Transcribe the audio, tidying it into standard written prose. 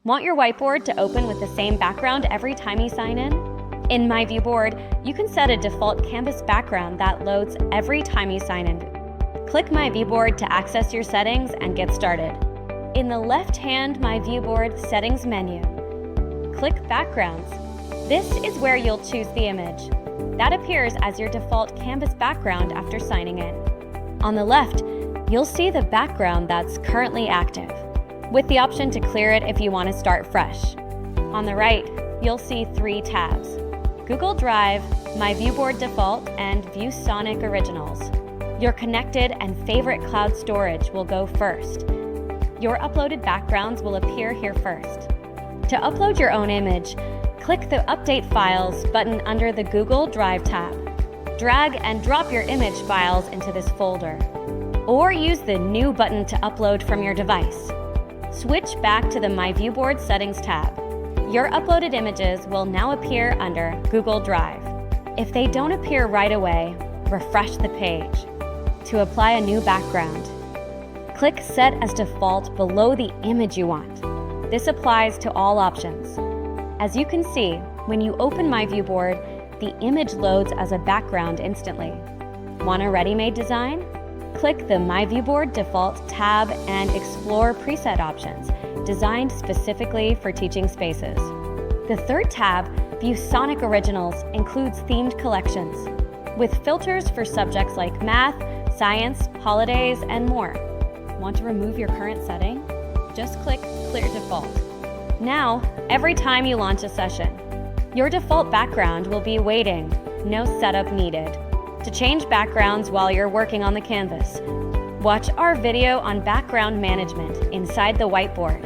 Want your whiteboard to open with the same background every time you sign in? In myViewBoard, you can set a default canvas background that loads every time you sign in. Click myViewBoard to access your settings and get started. In the left-hand myViewBoard settings menu, click Backgrounds. This is where you'll choose the image. That appears as your default canvas background after signing in. On the left, you'll see the background that's currently active, with the option to clear it if you want to start fresh. On the right, you'll see 3 tabs: Google Drive, myViewBoard Default, and ViewSonic Originals. Your connected and favorite cloud storage will go first. Your uploaded backgrounds will appear here first. To upload your own image, click the Update Files button under the Google Drive tab. Drag and drop your image files into this folder, or use the New button to upload from your device. Switch back to the myViewBoard Settings tab. Your uploaded images will now appear under Google Drive. If they don't appear right away, refresh the page. To apply a new background, click Set as Default below the image you want. This applies to all options. As you can see, when you open myViewBoard, the image loads as a background instantly. Want a ready-made design? Click the myViewBoard Default tab and explore preset options designed specifically for teaching spaces. The third tab, ViewSonic Originals, includes themed collections with filters for subjects like math, science, holidays, and more. Want to remove your current setting? Just click Clear Default. Now, every time you launch a session, your default background will be waiting, no setup needed. To change backgrounds while you're working on the canvas, watch our video on background management inside the whiteboard.